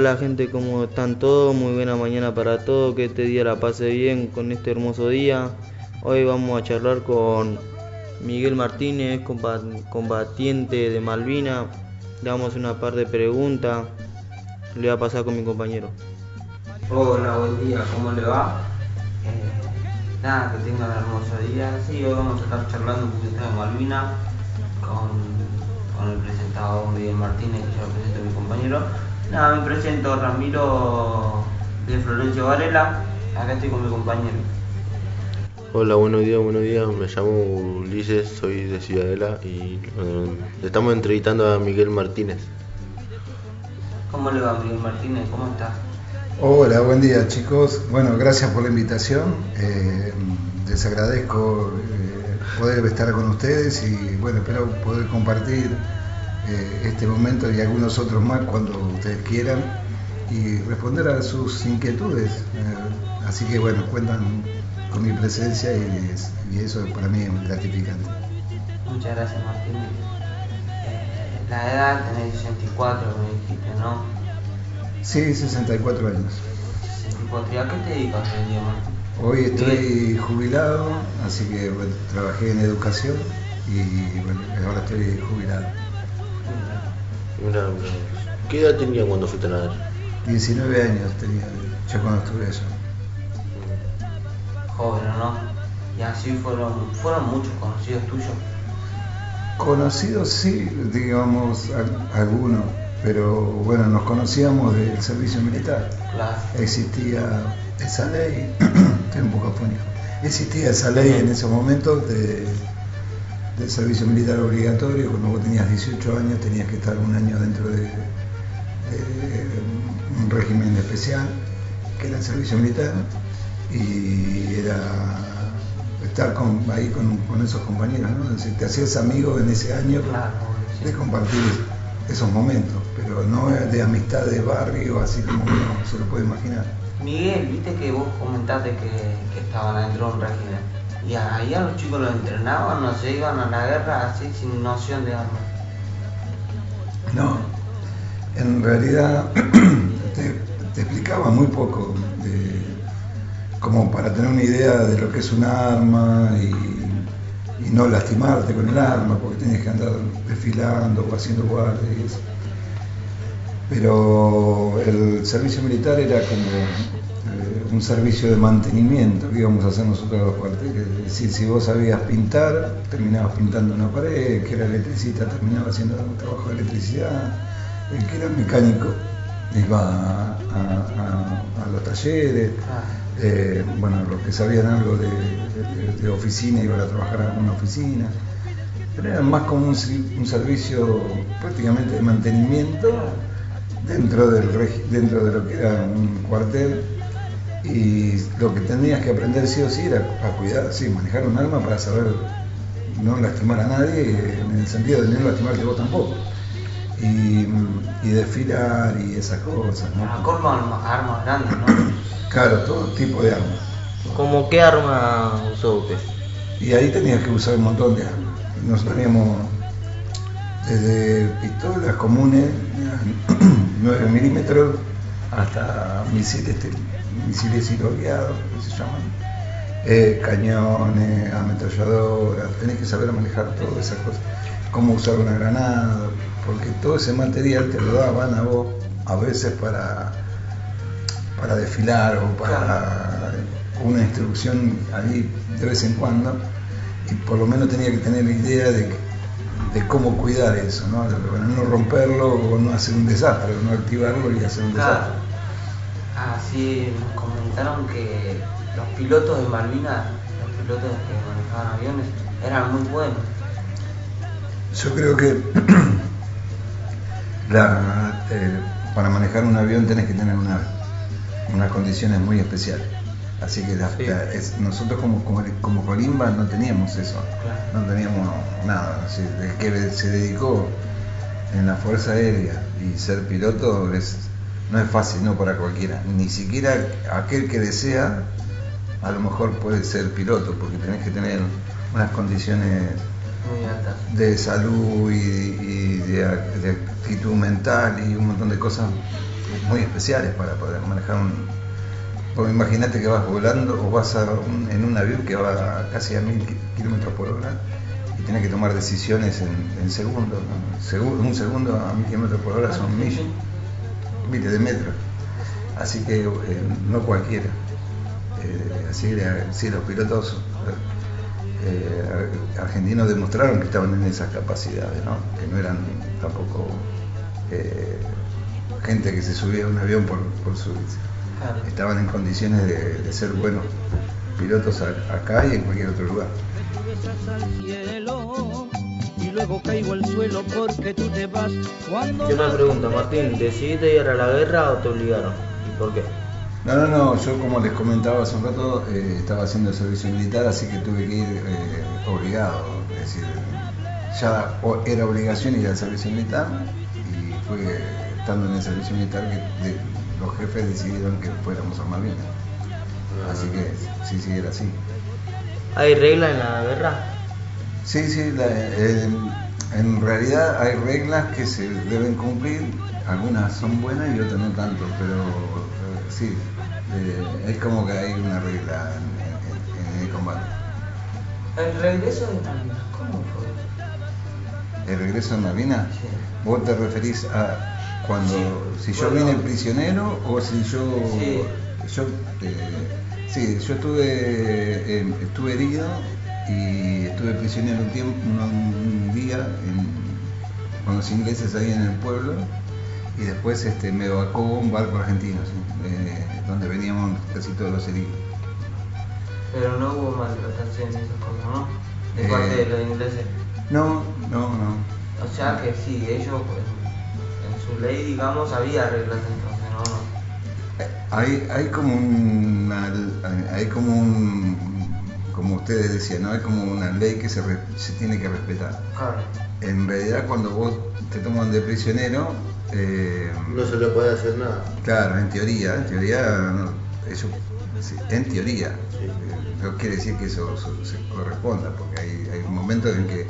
Hola gente, ¿cómo están todos? Muy buena mañana para todos, que este día la pase bien con este hermoso día. Hoy vamos a charlar con Miguel Martínez, combatiente de Malvinas. Le vamos a hacer una par de preguntas, le voy a pasar con mi compañero. Hola, buen día, ¿cómo le va? Nada, que tengan un hermoso día. Sí, hoy vamos a estar charlando un poquito de Malvinas con el presentador Miguel Martínez, que ya lo presento a mi compañero. Nada, me presento Ramiro de Florencio Varela. Acá estoy con mi compañero. Hola, buenos días, me llamo Ulises, soy de Ciudadela y le estamos entrevistando a Miguel Martínez. ¿Cómo le va, Miguel Martínez? ¿Cómo está? Hola, buen día chicos. Bueno, gracias por la invitación. Les agradezco poder estar con ustedes y bueno, espero poder compartir este momento y algunos otros más cuando ustedes quieran y responder a sus inquietudes. Así que bueno, cuentan con mi presencia y eso para mí es gratificante. Muchas gracias, Martínez. La edad, tenés 64, me dijiste, ¿no? Sí, 64 años. 64. ¿Y a qué te dedicas hoy en día, Martín? Hoy estoy jubilado, así que bueno, trabajé en educación y bueno, ahora estoy jubilado. Mira, ¿qué edad tenía cuando fuiste a nadar? 19 años tenía yo cuando estuve allá. Joven, ¿o no? Y así fueron muchos conocidos tuyos. Conocidos sí, digamos, algunos, pero bueno, nos conocíamos del servicio militar. Claro. Existía esa ley, estoy un poco afónico, existía esa ley en esos momentos del servicio militar obligatorio. Cuando vos tenías 18 años tenías que estar un año dentro de un régimen especial, que era el servicio militar, y era estar ahí con esos compañeros, ¿no? Es decir, te hacías amigo en ese año, Claro, sí. de compartir esos momentos, pero no de amistad de barrio, así como uno se lo puede imaginar. Miguel, viste que vos comentaste que estaban adentro de un régimen. Y ahí a los chicos los entrenaban, no se iban a la guerra así sin noción de armas. No, en realidad te explicaba muy poco, como para tener una idea de lo que es un arma y no lastimarte con el arma, porque tenías que andar desfilando o haciendo guardia y eso. Pero el servicio militar era como un servicio de mantenimiento que íbamos a hacer nosotros a los cuarteles. Es decir, si vos sabías pintar, terminabas pintando una pared; que era electricista, terminaba haciendo un trabajo de electricidad; el que era mecánico iba a los talleres. Bueno, los que sabían algo de oficina iban a trabajar en una oficina. Pero era más como un servicio prácticamente de mantenimiento dentro de lo que era un cuartel, y lo que tenías que aprender sí o sí era a cuidar, sí, manejar un arma para saber no lastimar a nadie, en el sentido de no lastimarte vos tampoco, y desfilar y esas cosas, ¿no? Con armas grandes, ¿no? Claro, todo tipo de armas. ¿Cómo qué arma usó usted? Y ahí tenías que usar un montón de armas. Nosotros teníamos desde pistolas comunes, 9 milímetros, hasta misiles hidroguiados, que se llaman, cañones, ametralladoras. Tenés que saber manejar todas esas cosas, cómo usar una granada, porque todo ese material te lo daban a vos a veces para desfilar o para una instrucción ahí de vez en cuando, y por lo menos tenía que tener idea de cómo cuidar eso, ¿no? Para no romperlo o no hacer un desastre, o no activarlo y hacer un desastre. Así nos comentaron que los pilotos de Malvinas, los pilotos que manejaban aviones, eran muy buenos. Yo creo que para manejar un avión tenés que tener unas condiciones muy especiales. Así que nosotros como Colimba no teníamos eso, no teníamos nada. Así, el que se dedicó en la Fuerza Aérea y ser piloto no es fácil, no para cualquiera. Ni siquiera aquel que desea a lo mejor puede ser piloto, porque tenés que tener unas condiciones muy altas de salud y de actitud mental y un montón de cosas muy especiales para poder manejar un... Porque imagínate que vas volando o vas en un avión que va casi a 1000 kilómetros por hora y tenés que tomar decisiones en segundos, ¿no? Un segundo a 1000 kilómetros por hora son millas, miles de metros. Así que no cualquiera. Así que sí, los pilotos argentinos demostraron que estaban en esas capacidades, ¿no? Que no eran tampoco gente que se subía a un avión por subirse. Claro. Estaban en condiciones de ser buenos pilotos acá y en cualquier otro lugar. Yo me pregunto, Martín, ¿decidiste ir a la guerra o te obligaron? ¿Y por qué? No, yo como les comentaba hace un rato, estaba haciendo el servicio militar, así que tuve que ir obligado, es decir, ya era obligación ir al servicio militar y fue estando en el servicio militar que los jefes decidieron que fuéramos a Malvinas. Así que sí, era así. ¿Hay reglas en la guerra? Sí, en realidad hay reglas que se deben cumplir, algunas son buenas y otras no tanto, pero sí, es como que hay una regla en el combate. ¿El regreso de Malvinas cómo fue? ¿El regreso de Malvinas? Sí. ¿Vos te referís a cuando, sí, si yo vine prisionero o si yo... Sí, yo estuve herido y estuve prisionero un día con los ingleses ahí en el pueblo y después me evacuó un barco argentino, ¿sí? Donde veníamos casi todos los heridos. Pero no hubo maltratación en esas cosas, ¿no? De parte de los ingleses. No. O sea que sí, ellos pues, en su ley, digamos, había reglas entonces, ¿no? Hay como como ustedes decían, ¿no? Hay como una ley que se tiene que respetar. Claro. En realidad cuando vos te toman de prisionero... no se le puede hacer nada. Claro, en teoría no, eso, sí, en teoría. Sí. No quiere decir que eso se corresponda, porque hay momentos en que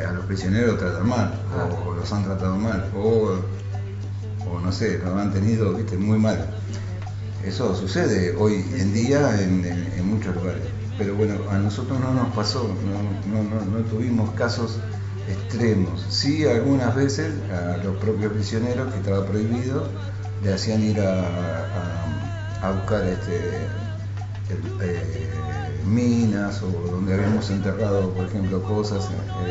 a los prisioneros los tratan mal, o los han tratado mal, o no sé, los han tenido, viste, muy mal. Eso sucede hoy en día en muchos lugares. Pero bueno, a nosotros no nos pasó, no tuvimos casos extremos. Sí, algunas veces a los propios prisioneros, que estaba prohibido, le hacían ir a buscar minas, o donde habíamos enterrado, por ejemplo, cosas,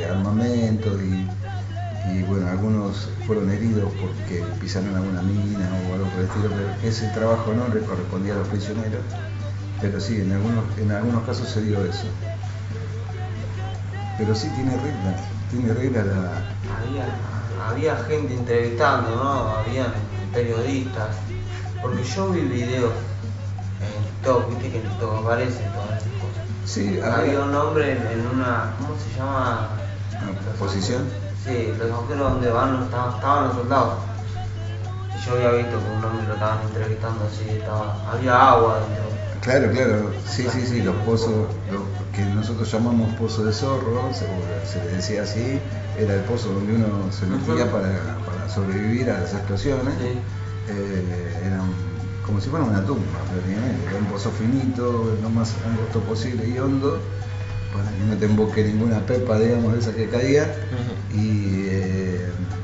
armamentos, y bueno, algunos fueron heridos porque pisaron alguna mina o algo por el estilo, pero ese trabajo no le correspondía a los prisioneros. Pero sí, en algunos casos se dio eso. Pero sí tiene reglas Había gente entrevistando, ¿no? Habían periodistas. Porque yo vi videos en TikTok, viste que en TikTok aparecen todas esas cosas. Sí, había un hombre en una, ¿cómo se llama? ¿Una posición? Sí, los agujeros donde estaban los soldados. Y yo había visto que un hombre lo estaban entrevistando así, había agua dentro. Claro, sí, los pozos, que nosotros llamamos pozo de zorro, se le decía así, era el pozo donde uno se metía para sobrevivir a las explosiones. Sí. Era como si fuera una tumba, prácticamente, era un pozo finito, lo más angosto posible y hondo, para que no te emboque ninguna pepa, digamos, de esa que caía. Y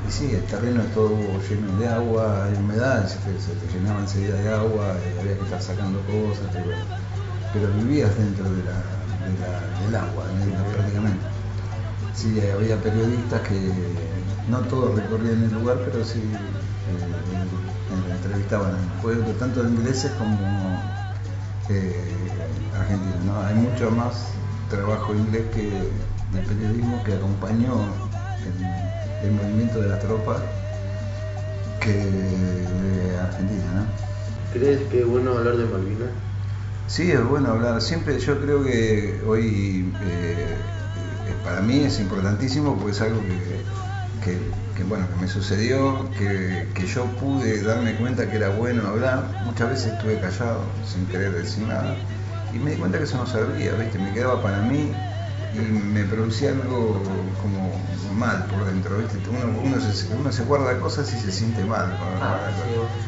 sí, el terreno es todo lleno de agua, hay humedad, se te llenaba enseguida de agua, había que estar sacando cosas, pero vivías dentro del agua, prácticamente. Sí, había periodistas que no todos recorrían el lugar, pero sí entrevistaban, tanto ingleses como argentinos, ¿no? Hay mucho más trabajo inglés de periodismo que acompañó el movimiento de las tropas que de Argentina, ¿no? ¿Crees que es bueno hablar de Malvinas? Sí, es bueno hablar. Siempre yo creo que hoy para mí es importantísimo porque es algo que me sucedió, que yo pude darme cuenta que era bueno hablar. Muchas veces estuve callado sin querer decir nada y me di cuenta que eso no servía, ¿viste? Me quedaba para mí y me producía algo como mal por dentro, ¿viste? Uno se guarda cosas y se siente mal.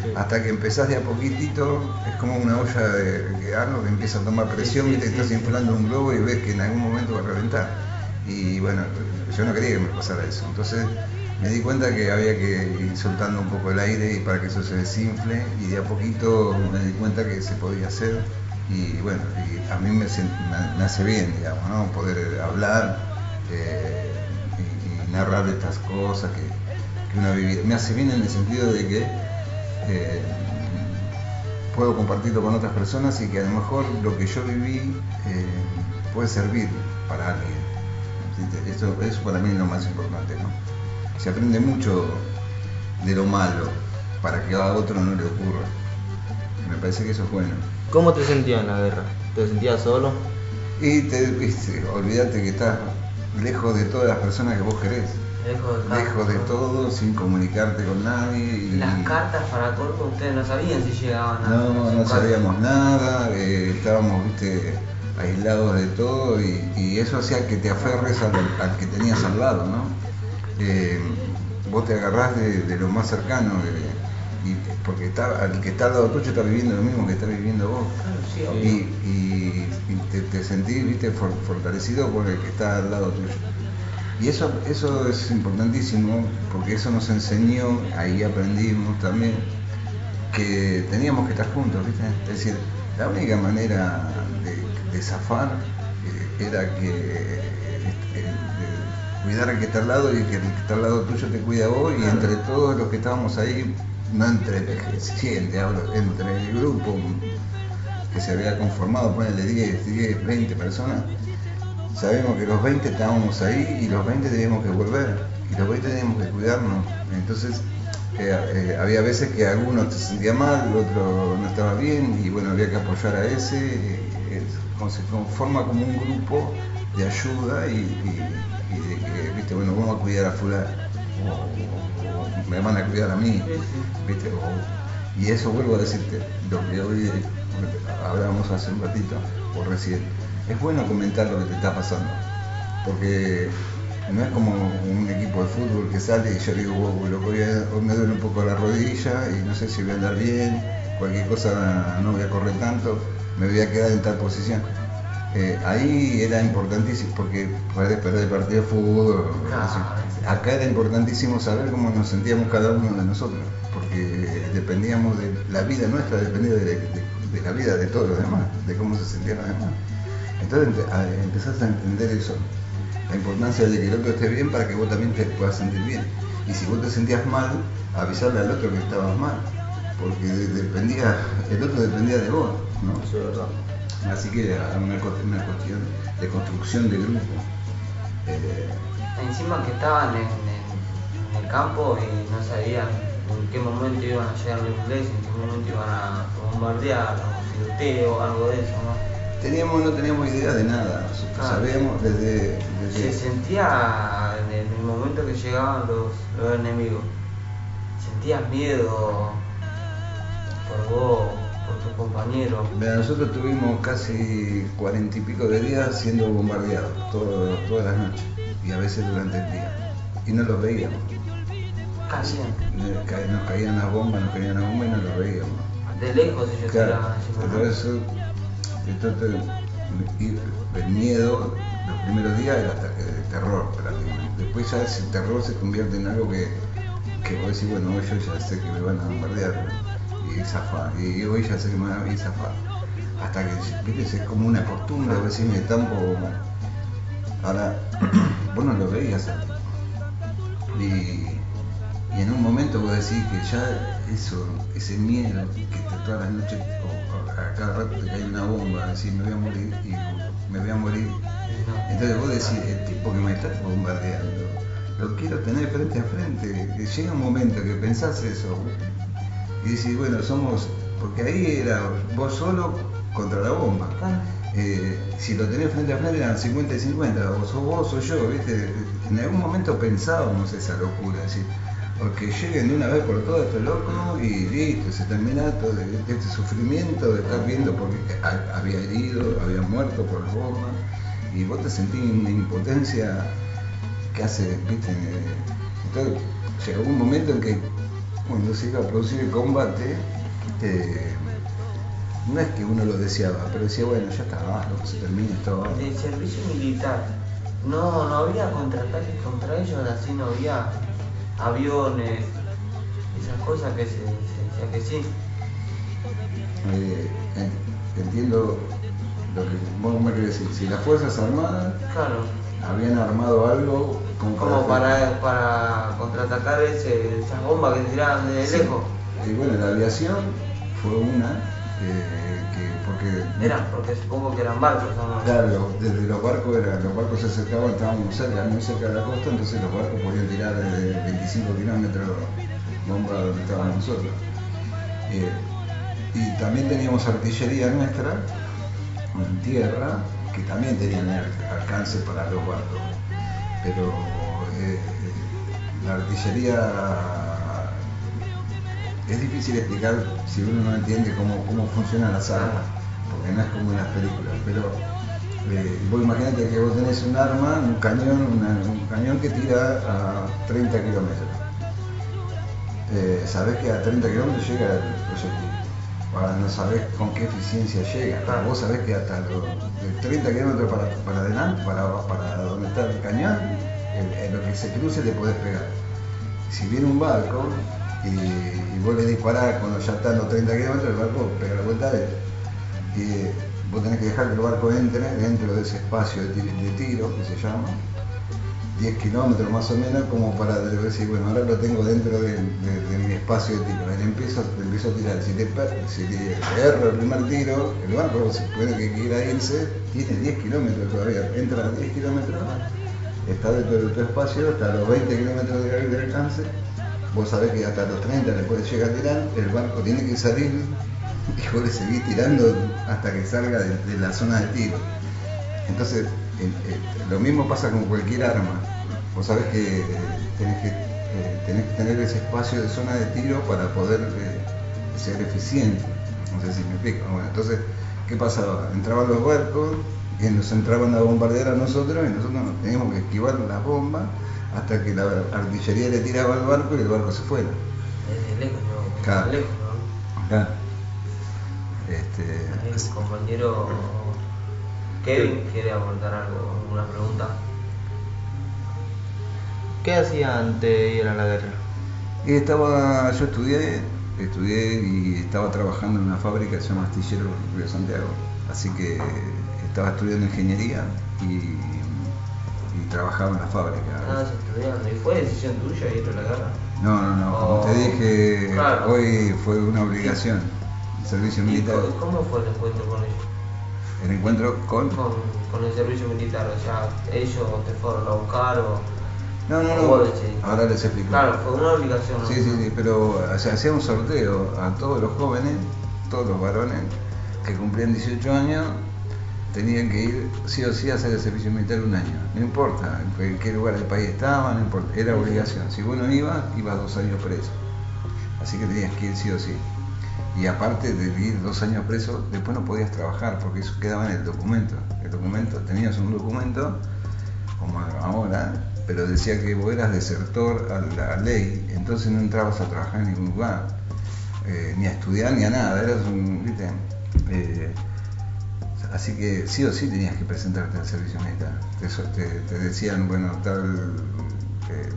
Sí. Hasta que empezás de a poquitito, es como una olla de algo que empieza a tomar presión, Sí, ¿viste? Que estás inflando un globo y ves que en algún momento va a reventar. Y bueno, yo no quería que me pasara eso. Entonces me di cuenta que había que ir soltando un poco el aire y para que eso se desinfle, y de a poquito me di cuenta que se podía hacer. Y bueno, y a mí me hace bien, digamos, ¿no? Poder hablar y narrar estas cosas que uno ha vivido. Me hace bien en el sentido de que puedo compartirlo con otras personas y que a lo mejor lo que yo viví puede servir para alguien. Eso para mí es lo más importante, ¿no? Se aprende mucho de lo malo para que a otro no le ocurra. Me parece que eso es bueno. ¿Cómo te sentías en la guerra? ¿Te sentías solo? Y olvídate que estás lejos de todas las personas que vos querés. Lejos de todo, sin comunicarte con nadie. Y las cartas para colmo, ustedes no sabían si llegaban a no sabíamos nada, estábamos, viste, aislados de todo, y eso hacía que te aferres al que tenías al lado, ¿no? Vos te agarrás de lo más cercano, porque el que está al lado tuyo está viviendo lo mismo que estás viviendo vos. Claro, sí, y te sentís, viste, fortalecido por el que está al lado tuyo. Y eso es importantísimo, porque eso nos enseñó, ahí aprendimos también, que teníamos que estar juntos, ¿viste? Es decir, la única manera de zafar era que cuidar al que está al lado, y que el que está al lado tuyo te cuida a vos, y entre todos los que estábamos ahí, no entre gente, hablo, entre el grupo que se había conformado, ponele 10, 20 personas, sabemos que los 20 estábamos ahí y los 20 teníamos que volver, y los 20 teníamos que cuidarnos. Entonces había veces que alguno se sentía mal, el otro no estaba bien, y bueno, había que apoyar a ese. Se conforma como un grupo de ayuda y de que, viste, bueno, vamos a cuidar a fulano, o me van a cuidar a mí, viste, y eso vuelvo a decirte, lo que hoy hablábamos hace un ratito, o recién, es bueno comentar lo que te está pasando, porque no es como un equipo de fútbol que sale y yo digo, loco, hoy me duele un poco la rodilla y no sé si voy a andar bien, cualquier cosa no voy a correr tanto, me voy a quedar en tal posición. Ahí era importantísimo, porque puedes perder el partido de fútbol. Acá era importantísimo saber cómo nos sentíamos cada uno de nosotros, porque dependíamos de la vida nuestra, dependía de la vida de todos los demás, de cómo se sentían los demás. Entonces empezás a entender eso, la importancia de que el otro esté bien para que vos también te puedas sentir bien. Y si vos te sentías mal, avisarle al otro que estabas mal, porque el otro dependía de vos, ¿no? Eso es verdad. Así que era una cuestión de construcción de grupo. Encima que estaban en el campo y no sabían en qué momento iban a llegar los ingleses, en qué momento iban a bombardear, o tiroteo, algo de eso, ¿no? No teníamos idea de nada, nosotros sabíamos desde... Se sentía en el momento que llegaban los enemigos, sentías miedo por vos, por tus compañeros. Nosotros tuvimos casi 40 y pico de días siendo bombardeados, todas las noches, y a veces durante el día, y no los veíamos. Caliente. Nos caían las bombas y no los veíamos. De lejos ellos tiraban encima. Por eso, el miedo, los primeros días era terror prácticamente. Después ya ese terror se convierte en algo que vos decís, bueno, hoy yo ya sé que me van a bombardear y zafar, y hoy ya sé que me van a zafar. Hasta que, viste, es como una costumbre, vos decís, me tampo. Ahora, vos no lo veías al tipo. Y en un momento vos decís que ya ese miedo que todas las noches o a cada rato te cae una bomba, decís me voy a morir y me voy a morir. Entonces vos decís, el tipo que me está bombardeando, lo quiero tener frente a frente. Que llega un momento que pensás eso y decís, bueno, porque ahí era vos solo contra la bomba. Si lo tenés frente a frente eran 50 y 50, o sos vos o yo, ¿viste? En algún momento pensábamos esa locura, decir, porque lleguen de una vez por todas estos locos y listo, se termina todo este sufrimiento de estar viendo porque había herido, había muerto por las bombas, y vos te sentís una impotencia que hace, viste. Entonces llegó un momento en que cuando se iba a producir el combate, no es que uno lo deseaba, pero decía, bueno, ya está, lo que se termine esto. El servicio militar, no había contraataques contra ellos, así no había aviones, esas cosas que se decía que sí. Entiendo lo que vos me querés decir. Si las Fuerzas Armadas Claro. habían armado algo Como para contraatacar esas bombas que tiraban desde lejos. Y bueno, la aviación fue una Porque supongo que eran barcos, ¿no? Claro, desde los barcos se acercaban, estábamos muy cerca de la costa, entonces los barcos podían tirar desde 25 kilómetros bombas donde estábamos nosotros. Y también teníamos artillería nuestra en tierra, que también tenían alcance para los barcos. Pero la artillería es difícil explicar si uno no entiende cómo funcionan las armas, porque no es como en las películas. Pero vos imaginate que vos tenés un arma, un cañón que tira a 30 kilómetros. Sabés que a 30 kilómetros llega el proyectil. Ahora no sabés con qué eficiencia llega. Vos sabés que hasta de 30 kilómetros para adelante, para donde está el cañón, en lo que se cruce le podés pegar. Si viene un barco y vos le disparás cuando ya están los 30 kilómetros, el barco pega la vuelta y vos tenés que dejar que el barco entre dentro de ese espacio de tiro que se llama 10 kilómetros más o menos, como para decir, bueno, ahora lo tengo dentro de mi espacio de tiro. Él empiezo a tirar. Si le erro el primer tiro, el barco, se puede que quiera irse, tiene 10 kilómetros todavía, entra a 10 kilómetros, está dentro de tu espacio, hasta los 20 kilómetros de alcance. Vos sabés que hasta los 30 le puedes llegar a tirar, el barco tiene que salir y vos le seguís tirando hasta que salga de la zona de tiro. Entonces, lo mismo pasa con cualquier arma. Vos sabés que tenés que tener ese espacio de zona de tiro para poder ser eficiente. No sé si me explico. Bueno, entonces, ¿qué pasaba? Entraban los barcos y nos entraban a bombardear a nosotros y nosotros teníamos que esquivar las bombas hasta que la artillería le tiraba al barco y el barco se fuera. Desde lejos, ¿no? Claro. Lejos, ¿no? Claro. El compañero Kevin quiere aportar algo, alguna pregunta. ¿Qué hacía antes de ir a la guerra? Yo estudié y estaba trabajando en una fábrica que se llama Astillero Río Santiago. Así que estaba estudiando ingeniería y trabajaba en la fábrica. Estabas estudiando. ¿Y fue decisión tuya ir a la guerra? No. Como te dije, claro. Hoy fue una obligación. El servicio militar. ¿Y cómo fue el encuentro con ellos? ¿El encuentro con el servicio militar? O sea, ellos te fueron a buscar o... No. Ahora les explico. Claro, fue una obligación. ¿No? Sí, pero o sea, hacía un sorteo a todos los jóvenes, todos los varones que cumplían 18 años, tenían que ir sí o sí a hacer el servicio militar un año. No importa en qué lugar del país estaban, no importa, era obligación. Si uno iba 2 años preso. Así que tenías que ir sí o sí. Y aparte de ir 2 años preso, después no podías trabajar porque eso quedaba en el documento. Tenías un documento, como ahora, pero decía que vos eras desertor a la ley, entonces no entrabas a trabajar en ningún lugar, ni a estudiar ni a nada, eras ¿viste? Así que sí o sí tenías que presentarte al servicio militar. Te decían, bueno,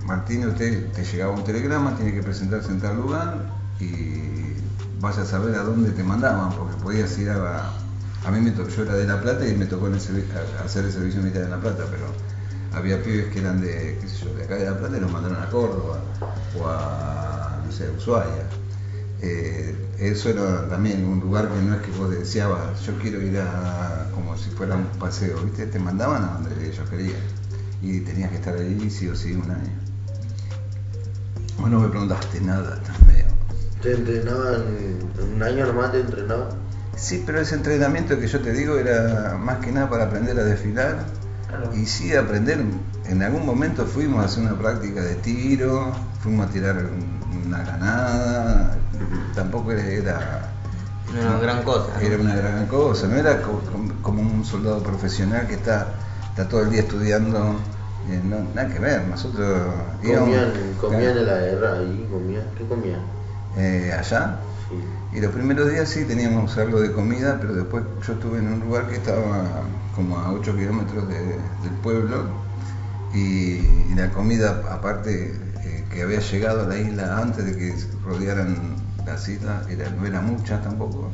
Martín, usted te llegaba un telegrama, tiene que presentarse en tal lugar y vaya a saber a dónde te mandaban, porque podías ir a mí yo era de La Plata y me tocó hacer el servicio militar en La Plata, pero había pibes que eran de acá de La Plata y los mandaron a Córdoba o a, no sé, Ushuaia. Eso era también un lugar que no es que vos deseabas, yo quiero ir como si fuera un paseo, ¿viste? Te mandaban a donde ellos querían y tenías que estar ahí sí o sí un año. Vos no me preguntaste nada también. ¿Te entrenaban un año nomás? ¿Te entrenaban? Sí, pero ese entrenamiento que yo te digo era más que nada para aprender a desfilar. Claro. Y sí aprender, en algún momento fuimos a hacer una práctica de tiro, fuimos a tirar una granada, tampoco era una gran cosa. Era una gran cosa, no era como un soldado profesional que está está todo el día estudiando, nada que ver, nosotros comían en la guerra ahí, ¿qué comían? Allá. Sí. Y los primeros días sí teníamos algo de comida, pero después yo estuve en un lugar que estaba como a 8 kilómetros del pueblo y la comida, aparte que había llegado a la isla antes de que rodearan las islas, no era mucha tampoco,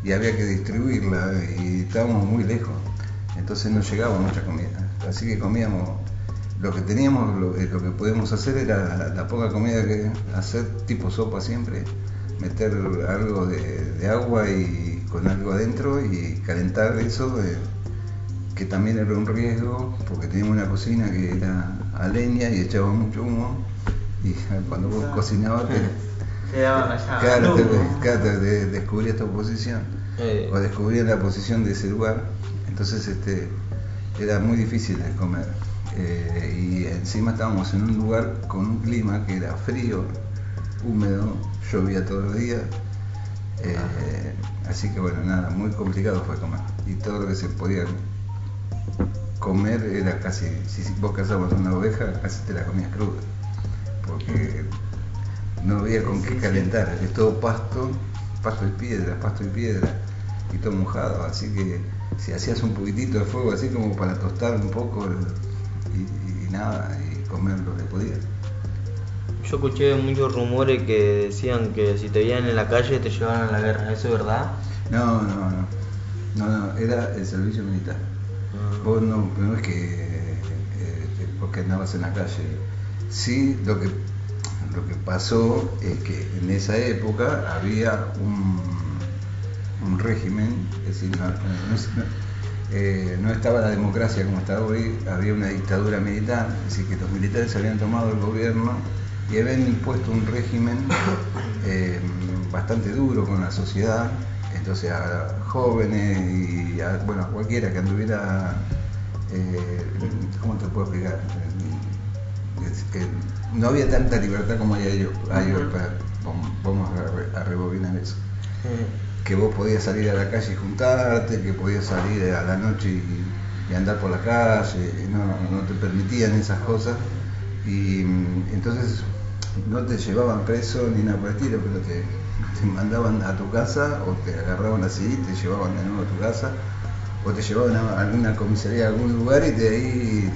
y había que distribuirla y estábamos muy lejos, entonces no llegaba mucha comida, así que comíamos lo que teníamos, lo que podíamos hacer era la poca comida que hacer tipo sopa siempre, meter algo de agua y con algo adentro y calentar eso, que también era un riesgo porque teníamos una cocina que era a leña y echaba mucho humo y cuando vos cocinabas te daban allá. Claro, te descubrías tu posición o descubrías la posición de ese lugar, entonces era muy difícil de comer. Y encima estábamos en un lugar con un clima que era frío, húmedo, llovía todos los días, así que bueno, nada, muy complicado fue comer. Y todo lo que se podía comer era casi, si vos cazabas una oveja, casi te la comías cruda, porque no había con qué calentar, es todo pasto y piedra, y todo mojado, así que si hacías un poquitito de fuego así como para tostar un poco y nada, y comer lo que podías. Yo escuché muchos rumores que decían que si te veían en la calle te llevaban a la guerra, ¿eso es verdad? No, era el servicio militar. Vos no es que porque andabas en la calle. Sí, lo que pasó es que en esa época había un régimen, es decir, no estaba la democracia como está hoy, había una dictadura militar, es decir, que los militares habían tomado el gobierno y habían impuesto un régimen bastante duro con la sociedad, entonces a jóvenes y a cualquiera que anduviera, ¿cómo te puedo explicar? No había tanta libertad como hay hoy, vamos a rebobinar eso. Que vos podías salir a la calle y juntarte, que podías salir a la noche y andar por la calle, no te permitían esas cosas, y entonces no te llevaban preso ni nada por el estilo, pero te mandaban a tu casa o te agarraban así, te llevaban de nuevo a tu casa o te llevaban a alguna comisaría, a algún lugar y de ahí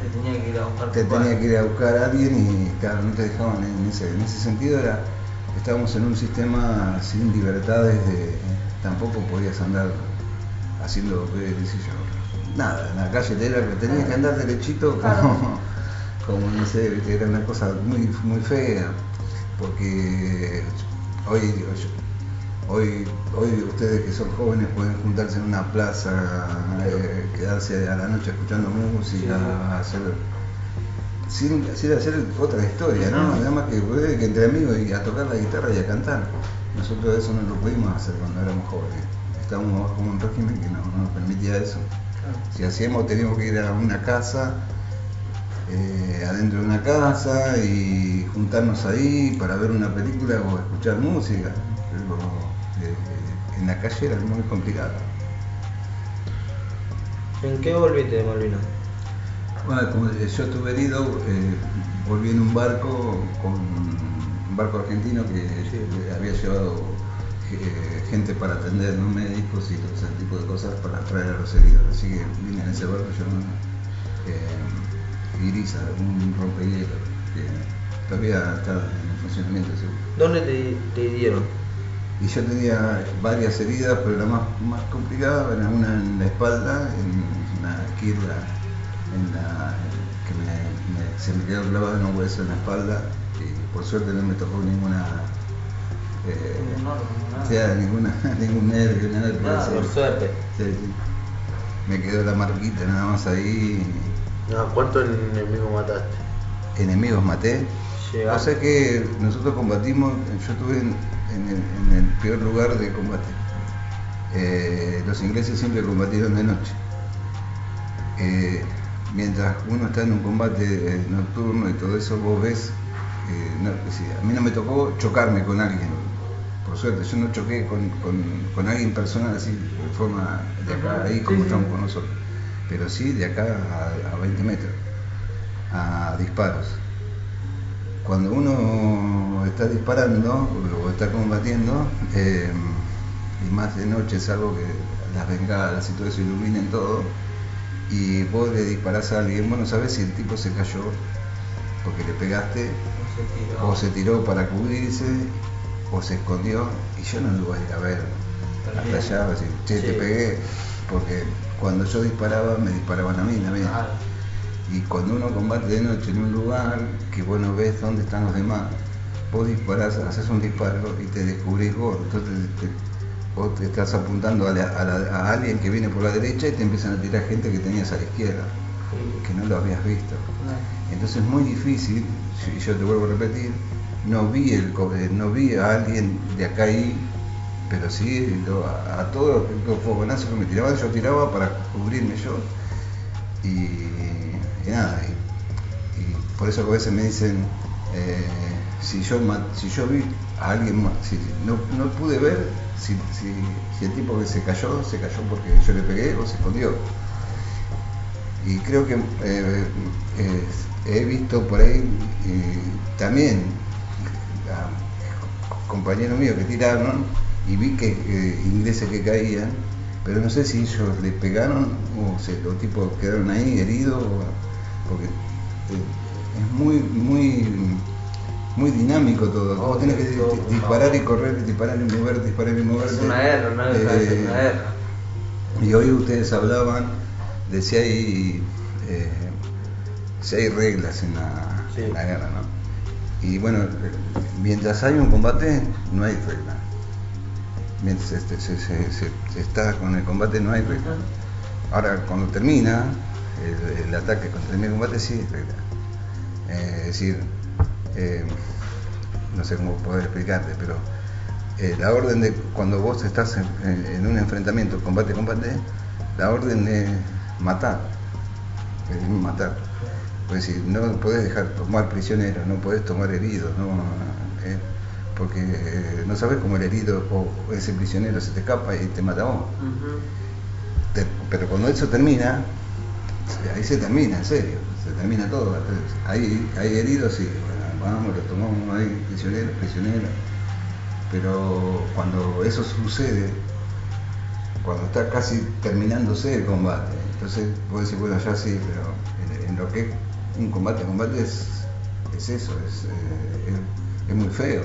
te tenía que ir a buscar a alguien y claro, no te dejaban en ese sentido. Estábamos en un sistema sin libertades, tampoco podías andar haciendo, qué sé yo, nada, en la calle tenías que andar derechito como no sé, era una cosa muy, muy fea, porque hoy ustedes que son jóvenes pueden juntarse en una plaza, quedarse a la noche escuchando música, sin hacer otra historia, ¿no? Además que entre amigos y a tocar la guitarra y a cantar. Nosotros eso no lo pudimos hacer cuando éramos jóvenes. Estábamos bajo un régimen que no nos permitía eso. Si hacíamos teníamos que ir a una casa, adentro de una casa y juntarnos ahí para ver una película o escuchar música. Pero en la calle era muy complicado. ¿En qué volviste de Malvinas? Bueno, como yo estuve herido, volví en un barco argentino que había llevado gente para atender, ¿no? Médicos y todo ese tipo de cosas para traer a los heridos. Así que vine en ese barco llamado Iriza, un rompehielos que todavía está en funcionamiento. ¿Sí? ¿Dónde te dieron? Y yo tenía varias heridas, pero la más complicada era una en la espalda, en una quirla que se me quedó clavado en un hueso en la espalda y por suerte no me tocó ninguna ningún nervio, nada por suerte. Sí. Me quedó la marquita nada más ahí. ¿Cuántos enemigos mataste? Enemigos maté. O sea que nosotros combatimos, yo estuve en el peor lugar de combate. Los ingleses siempre combatieron de noche. Mientras uno está en un combate nocturno y todo eso, vos ves, a mí no me tocó chocarme con alguien, por suerte, yo no choqué con alguien personal así, de forma de acá, ahí como estamos con nosotros. pero sí de acá a 20 metros, a disparos. Cuando uno está disparando o está combatiendo, y más de noche es algo que las bengalas y todo eso iluminen todo, y vos le disparás a alguien, vos no sabés si el tipo se cayó porque le pegaste, o se tiró para cubrirse, o se escondió, y yo no lo voy a ir a ver hasta allá, a decir, che, te pegué, porque cuando yo disparaba, me disparaban a mí también. Y cuando uno combate de noche en un lugar que vos no ves dónde están los demás, vos disparás, haces un disparo y te descubrís vos. Entonces vos te estás apuntando a alguien que viene por la derecha y te empiezan a tirar gente que tenías a la izquierda, que no lo habías visto. Entonces es muy difícil, y yo te vuelvo a repetir, no vi a alguien de acá ahí, pero sí a todos los fogonazos que me tiraban, yo tiraba para cubrirme yo. Y nada, y por eso que a veces me dicen, si yo vi a alguien, no pude ver si el tipo que se cayó porque yo le pegué o se escondió. Y creo que he visto por ahí también a compañeros míos que tiraron y vi que ingleses que caían, pero no sé si ellos le pegaron o los tipos quedaron ahí heridos, porque es muy dinámico todo. Vos tenés que disparar y correr, disparar y mover, disparar y mover. Es una guerra, ¿no? Es una guerra. Y hoy ustedes hablaban de si hay reglas en la guerra, ¿no? Y bueno, mientras hay un combate no hay regla. Mientras se está con el combate no hay regla. Ahora cuando termina el ataque, cuando termina el combate sí hay regla. Es decir, no sé cómo poder explicarte, pero la orden de cuando vos estás en un enfrentamiento, combate, la orden es matar. Es matar. Es decir, no podés dejar tomar prisioneros, no podés tomar heridos, porque no sabes cómo el herido o ese prisionero se te escapa y te mata a vos. Pero cuando eso termina, ahí se termina, en serio, se termina todo. Hay heridos, sí, bueno, vamos, los tomamos, hay prisioneros, pero cuando eso sucede, cuando está casi terminándose el combate, entonces vos decís, bueno, ya sí, pero en lo que es un combate es eso, es muy feo,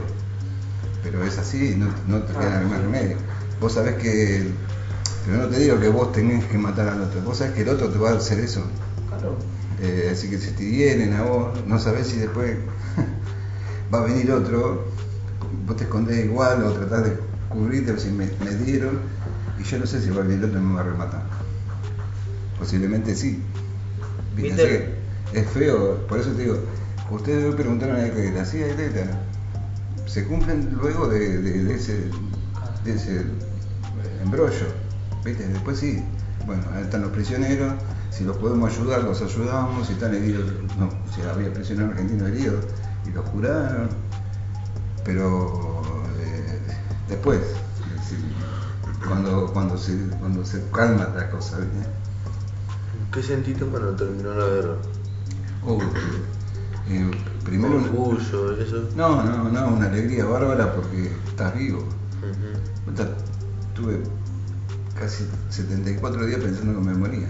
pero es así, no te queda más remedio. Vos sabés que, pero no te digo que vos tenés que matar al otro, vos sabés que el otro te va a hacer eso. Claro. Así que si te vienen a vos, no sabés si después va a venir otro, vos te escondés igual o tratás de cubrirte, o si me dieron, y yo no sé si va a venir otro y me va a rematar. Posiblemente sí. ¿Viste? Es feo, por eso te digo, ustedes me preguntaron a reglas, sí hay reglas, se cumplen luego de ese embrollo, ¿viste? Después sí, bueno, ahí están los prisioneros, si los podemos ayudar, los ayudamos, si están heridos, no, si había prisioneros argentinos heridos y los curaron, pero después, cuando se calma la cosa, ¿viste? ¿Qué sentiste cuando terminó la guerra? Primero orgullo, eso. No, una alegría bárbara porque estás vivo. Tuve casi 74 días pensando que me moría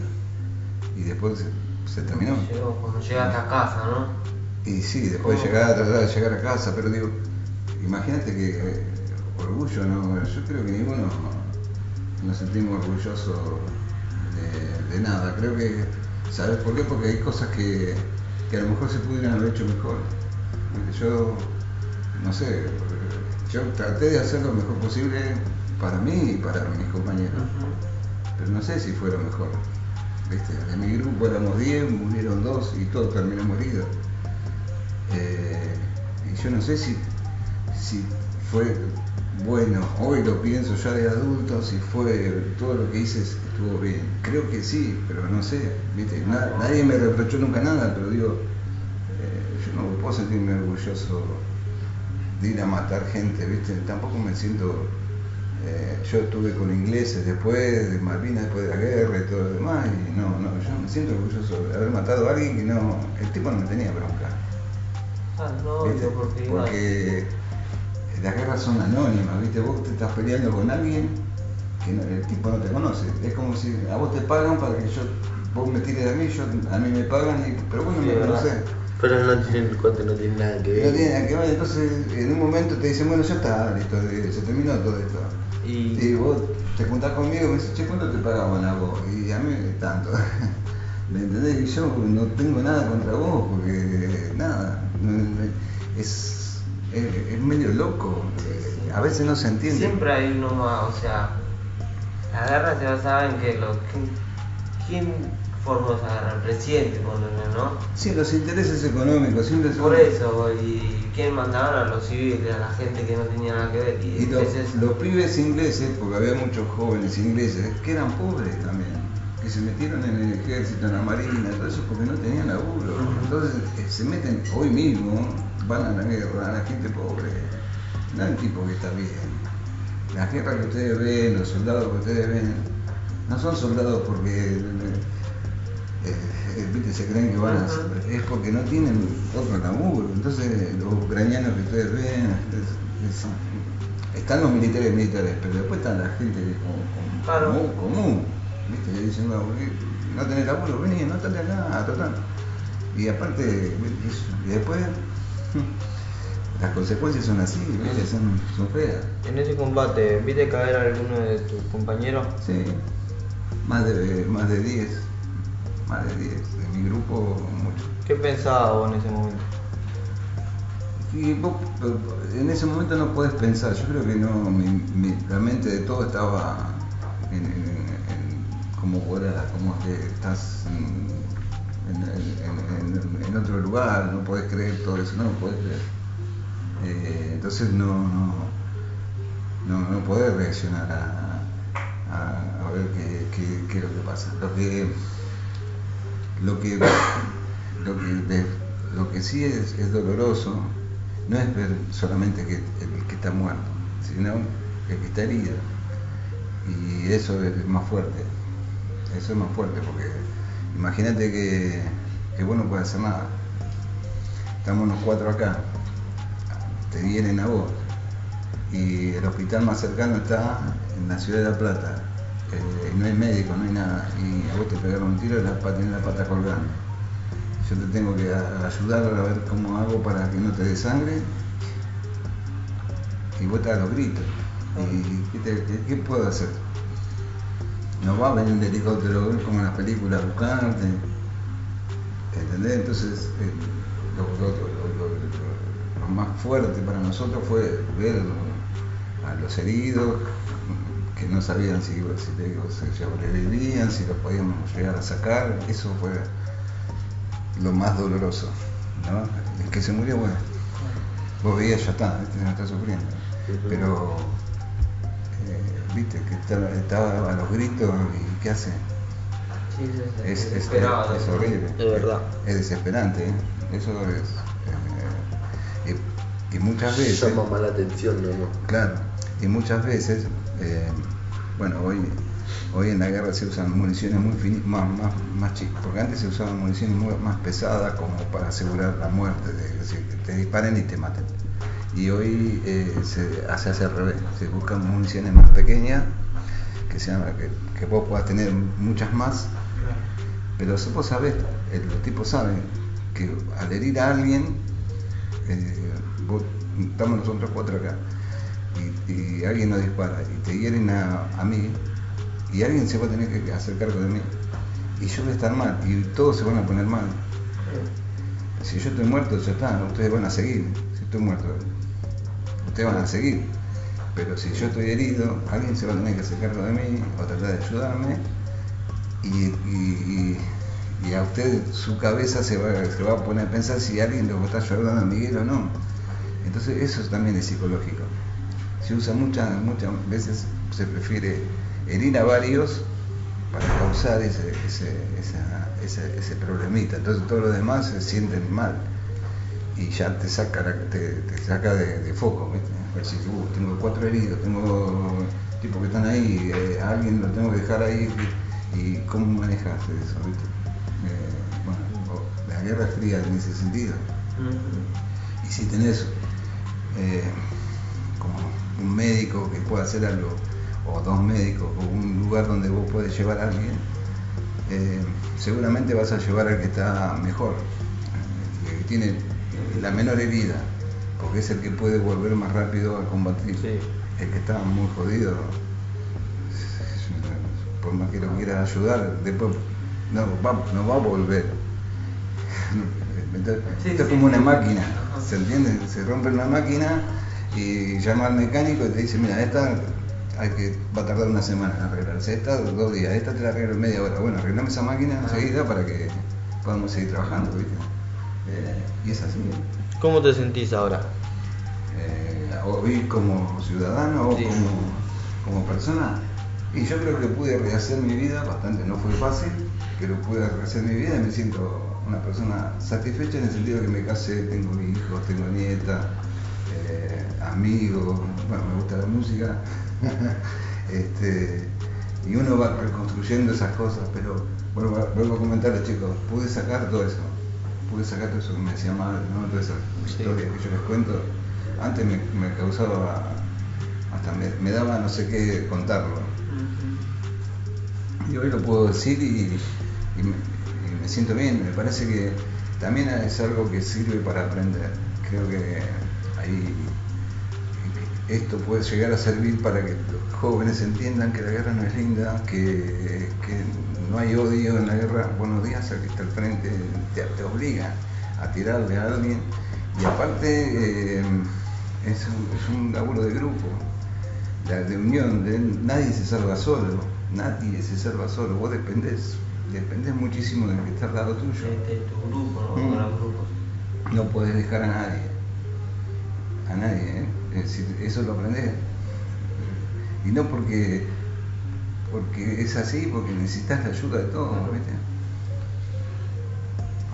y después se terminó. Cuando llegaste a casa, ¿no? Y sí, después tratar de llegar a casa, pero digo, imagínate que orgullo, no, yo creo que ninguno nos sentimos orgullosos de nada. Creo que, ¿sabes por qué? Porque hay cosas que a lo mejor se pudieran haber hecho mejor. Yo, no sé, yo traté de hacer lo mejor posible para mí y para mis compañeros, pero no sé si fue lo mejor. ¿Viste? De mi grupo éramos 10, murieron 2 y todos terminamos heridos. Y yo no sé si fue bueno, hoy lo pienso ya de adulto, si fue todo lo que hice estuvo bien. Creo que sí, pero no sé, ¿viste? Nadie me reprochó nunca nada, pero digo, yo no puedo sentirme orgulloso de ir a matar gente, ¿viste? Tampoco me siento Yo estuve con ingleses después de Malvinas, después de la guerra y todo lo demás, y no, yo me siento orgulloso de haber matado a alguien que no, el tipo no me tenía bronca. No, ¿Viste? yo Porque las guerras son anónimas, ¿viste? Vos te estás peleando con alguien que el tipo no te conoce. Es como si a vos te pagan para que vos me tires a mí, a mí me pagan, pero vos no me conocés. Pero no tienen cuenta, no tienen nada que ver. No tiene nada que ver, entonces en un momento te dicen, bueno, ya está, listo, se terminó todo esto. Y vos te juntás conmigo y me dices, che, ¿cuánto te pagaban a vos? Y a mí tanto. ¿Me entendés? Y yo no tengo nada contra vos, porque nada, es medio loco. A veces no se entiende. Siempre hay uno más, o sea, la guerra se basaba en que ¿quién formó esa guerra? El presidente, ¿no? Sí, los intereses económicos siempre son... Por eso, y quién mandaban a los civiles, a la gente que no tenía nada que ver. Y los pibes ingleses, porque había muchos jóvenes ingleses que eran pobres también, que se metieron en el ejército, en la marina, todo eso porque no tenían laburo. Entonces se meten, hoy mismo, van a la guerra, a la gente pobre, no el tipo que está bien. Las guerras que ustedes ven, los soldados que ustedes ven, no son soldados porque ¿viste? Se creen que van a hacer, es porque no tienen otro laburo. Entonces los ucranianos que ustedes ven, están los militares, pero después está la gente común, ¿viste? Que dicen, no tenés laburo, vení, no estate acá, total. Y aparte, y después las consecuencias son así, ¿viste? Son feas. En ese combate, ¿viste caer a alguno de tus compañeros? Sí, más de 10. Más de 10, de mi grupo mucho. ¿Qué pensabas vos en ese momento? Y vos en ese momento no podés pensar, yo creo que no, la mente de todo estaba como fuera, como que estás en otro lugar, no podés creer todo eso, no podés creer. Entonces no podés reaccionar a ver qué es lo que pasa. Lo que sí es doloroso no es ver solamente que el que está muerto, sino el que está herido. Y eso es más fuerte. Eso es más fuerte porque imagínate que vos no podés hacer nada. Estamos los 4 acá, te vienen a vos y el hospital más cercano está en la ciudad de La Plata. Y no hay médico, no hay nada, y a vos te pegaron un tiro y tenés la pata colgando. Yo te tengo que ayudar a ver cómo hago para que no te dé sangre, y vos estás a los gritos. ¿Y qué puedo hacer? No va a venir un helicóptero como en las películas a buscarte, ¿entendés? Entonces lo más fuerte para nosotros fue ver a los heridos, que no sabían si se sobrevivían, si los podíamos llegar a sacar. Eso fue lo más doloroso, ¿no? El que se murió, bueno, vos veías, ya está, no está sufriendo, pero viste que estaba a los gritos, y ¿qué hace? Sí, Es horrible, de verdad. es desesperante, ¿eh? Eso es, y muchas veces llama más la atención, ¿no? Claro, y muchas veces, bueno, hoy en la guerra se usan municiones más chicas, porque antes se usaban municiones más pesadas como para asegurar la muerte, es decir, que te disparen y te maten. Y hoy se hace al revés, se buscan municiones más pequeñas, que vos puedas tener muchas más, pero vos sabés, los tipos saben que al herir a alguien, estamos nosotros 4 acá, y alguien nos dispara y te hieren a mí, y alguien se va a tener que hacer cargo de mí, y yo voy a estar mal, y todos se van a poner mal. Si yo estoy muerto, ya está, ustedes van a seguir. Si estoy muerto, ustedes van a seguir, pero si yo estoy herido, alguien se va a tener que hacer cargo de mí o tratar de ayudarme, y a usted su cabeza se va a poner a pensar si alguien lo está ayudando a Miguel o no. Entonces eso también es psicológico. Se usa muchas veces, se prefiere herir a varios para causar ese problemita. Entonces todos los demás se sienten mal y ya te saca de foco, ¿viste? Pues si tengo 4 heridos, tipos que están ahí, a alguien lo tengo que dejar ahí, y cómo manejas eso, ¿viste? Bueno, la guerra es fría en ese sentido. Y si tenés como un médico que pueda hacer algo, o dos médicos, o un lugar donde vos podés llevar a alguien, seguramente vas a llevar al que está mejor, que tiene la menor herida, porque es el que puede volver más rápido a combatir. Sí. El que está muy jodido, por más que lo quieras ayudar, después no va a volver. Esto es como una máquina, ¿se entiende? Se rompe una máquina y llama al mecánico y te dice, mira, esta va a tardar una semana en arreglarse, esta 2 días, esta te la arreglo en media hora. Bueno, arreglame esa máquina enseguida para que podamos seguir trabajando, ¿viste? Y es así. ¿Cómo te sentís ahora? Hoy como ciudadano o Sí. como persona, y yo creo que pude rehacer mi vida bastante, no fue fácil, pero pude rehacer mi vida y me siento una persona satisfecha en el sentido de que me casé, tengo hijos, tengo nieta, amigos, bueno, me gusta la música, y uno va reconstruyendo esas cosas, pero vuelvo a comentarles, chicos, pude sacar todo eso que me decía mal, ¿no? Todas esas historias que yo les cuento, antes me causaba, hasta me daba no sé qué contarlo. Y hoy lo puedo decir y me siento bien. Me parece que también es algo que sirve para aprender. Creo que esto puede llegar a servir para que los jóvenes entiendan que la guerra no es linda, que no hay odio en la guerra. Buenos días al que está al frente, te obliga a tirarle a alguien. Y aparte es un laburo de grupo, de unión, nadie se salva solo, vos dependés muchísimo del que está al lado tuyo. Tu grupo, ¿no? Los grupos. No podés dejar a nadie, ¿eh? Es decir, eso lo aprendés. Y no porque es así, porque necesitas la ayuda de todos, ¿viste?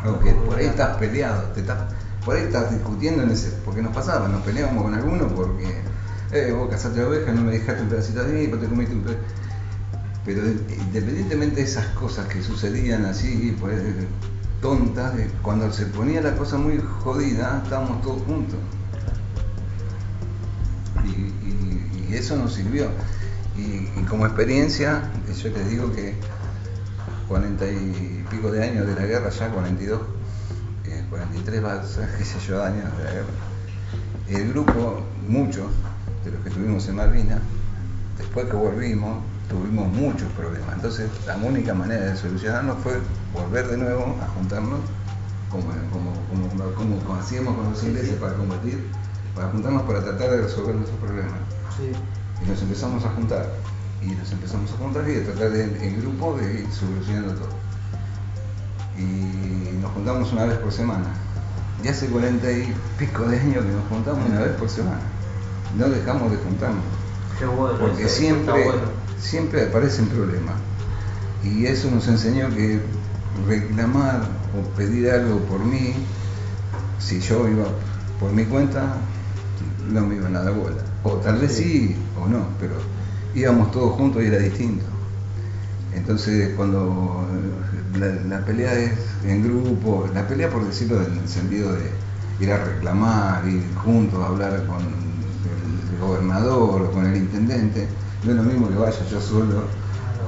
Aunque por ahí estás peleado, por ahí estás discutiendo porque nos peleábamos con algunos porque vos cazaste la oveja, no me dejaste un pedacito de mí, vos te comiste un pedacito. Pero independientemente de esas cosas que sucedían así, pues, tontas, cuando se ponía la cosa muy jodida, estábamos todos juntos. Y eso nos sirvió. Y como experiencia, yo te digo que 40 y pico de años de la guerra, ya 42, 43 va a ser, qué sé yo, años de la guerra. El grupo, muchos de los que estuvimos en Malvinas, después que volvimos, tuvimos muchos problemas. Entonces, la única manera de solucionarlo fue volver de nuevo a juntarnos, como hacíamos con los ingleses para combatir, para juntarnos para tratar de resolver nuestros problemas. Sí. Y nos empezamos a juntar, y de tratar en grupo de ir solucionando todo. Y nos juntamos una vez por semana. Y hace 40 y pico de años que nos juntamos una vez por semana. No dejamos de juntarnos. Qué bueno. Porque eso, siempre aparecen problemas. Y eso nos enseñó que reclamar o pedir algo por mí, si yo iba por mi cuenta, no me iban a dar bola. O tal vez sí o no, pero íbamos todos juntos y era distinto. Entonces, cuando la pelea es en grupo, la pelea por decirlo en el sentido de ir a reclamar, ir juntos a hablar con el gobernador o con el intendente, no es lo mismo que vaya yo solo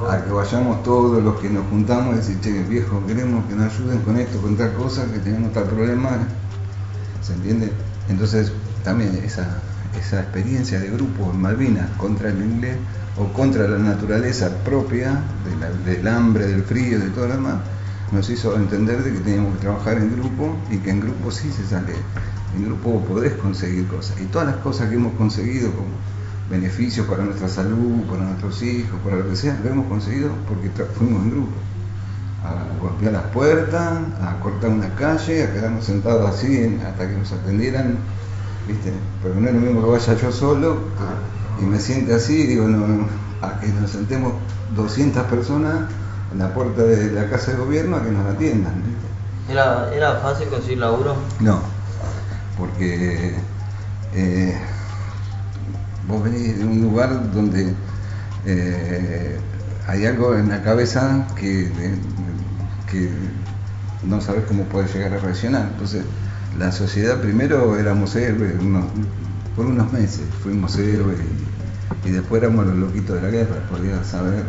a que vayamos todos los que nos juntamos y decir, che, viejo, queremos que nos ayuden con esto, con tal cosa, que tenemos tal problema. ¿Se entiende? Entonces, también esa experiencia de grupo en Malvinas contra el inglés o contra la naturaleza propia del hambre, del frío, de todo lo demás, nos hizo entender de que teníamos que trabajar en grupo y que en grupo sí se sale. En grupo podés conseguir cosas. Y todas las cosas que hemos conseguido como beneficios para nuestra salud, para nuestros hijos, para lo que sea, lo hemos conseguido porque fuimos en grupo. A golpear las puertas, a cortar una calle, a quedarnos sentados así hasta que nos atendieran, ¿viste? Pero no es lo mismo que vaya yo solo y me siente así, digo, no, a que nos sentemos 200 personas en la puerta de la casa de gobierno a que nos atiendan, ¿viste? ¿Era fácil conseguir laburo? No, porque vos venís de un lugar donde hay algo en la cabeza que no sabes cómo puede llegar a reaccionar. Entonces, la sociedad primero éramos héroes, por unos meses fuimos héroes y después éramos los loquitos de la guerra. Podía saber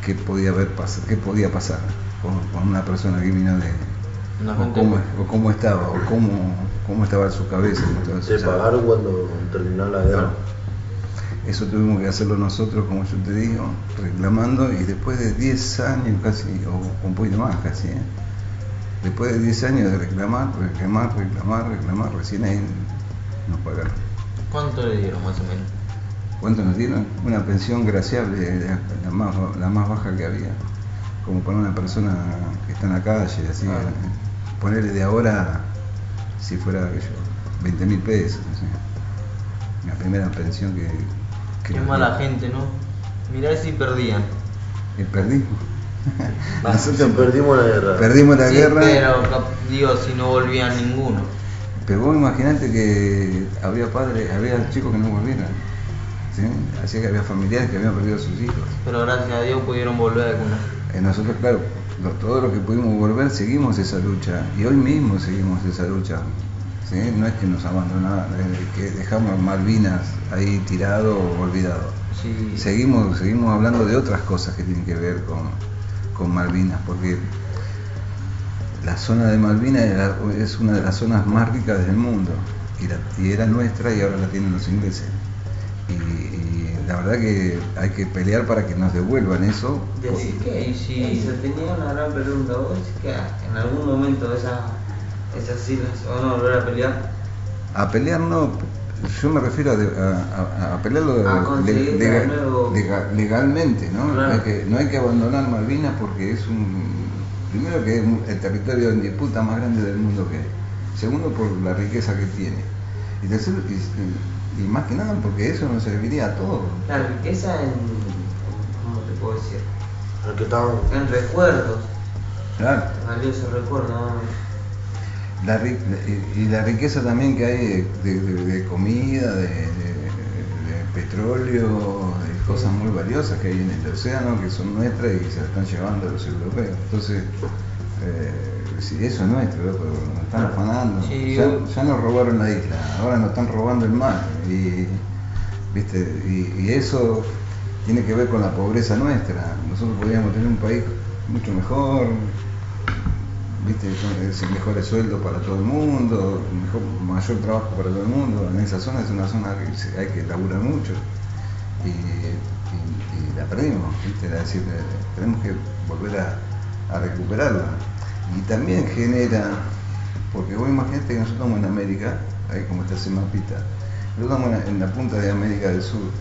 qué podía pasar con una persona que vino o cómo estaba, o cómo estaba su cabeza. Se pagaron cuando terminó la guerra. Eso tuvimos que hacerlo nosotros, como yo te digo, reclamando, y después de 10 años casi, o un poquito más casi, después de 10 años de reclamar, recién ahí nos pagaron. ¿Cuánto le dieron más o menos? ¿Cuánto nos dieron? Una pensión graciable, la más baja que había, como para una persona que está en la calle, así, ponerle de ahora, si fuera 20.000 pesos, así. La primera pensión que Qué mala gente, ¿no? Mirá si perdían. Perdimos. Nosotros perdimos la guerra. Perdimos la Sí, guerra. Pero digo, si no volvían ninguno. Pero vos imaginate que había chicos que no volvieron, ¿sí? Así que había familiares que habían perdido a sus hijos. Pero gracias a Dios pudieron volver algunos. Nosotros, claro, todos los que pudimos volver seguimos esa lucha, y hoy mismo seguimos esa lucha, ¿sí? No es que nos abandonaron, que dejamos Malvinas ahí tirado o olvidado. Sí. Seguimos hablando de otras cosas que tienen que ver con Malvinas, porque la zona de Malvinas es una de las zonas más ricas del mundo, y era nuestra, y ahora la tienen los ingleses. Y la verdad que hay que pelear para que nos devuelvan eso. Decís que se tenía una gran pregunta. ¿Vos decís que en algún momento esas islas se van a volver a pelear? A pelear no, yo me refiero a pelearlo legalmente, ¿no? Claro. No hay que abandonar Malvinas, porque es primero que es el territorio en disputa más grande del mundo que hay. Segundo, por la riqueza que tiene. Y tercero, y más que nada porque eso nos serviría a todos. La riqueza ¿cómo te puedo decir? En recuerdos. Claro. Valioso recuerdo, ¿no? Y la riqueza también que hay de comida, de petróleo, de cosas muy valiosas que hay en el océano, que son nuestras y se las están llevando los europeos. Entonces, sí, eso es nuestro, loco, nos están afanando. Sí, ya nos robaron la isla, ahora nos están robando el mar. ¿Viste? Y eso tiene que ver con la pobreza nuestra. Nosotros podríamos tener un país mucho mejor, ¿viste? Mejores sueldos para todo el mundo, mayor trabajo para todo el mundo. En esa zona es una zona que hay que laburar mucho, y la perdimos, ¿viste? Es decir, tenemos que volver a recuperarla. Y también genera, porque vos imaginate que nosotros estamos en América, ahí como está ese mapita, nosotros estamos en la punta de América del Sur,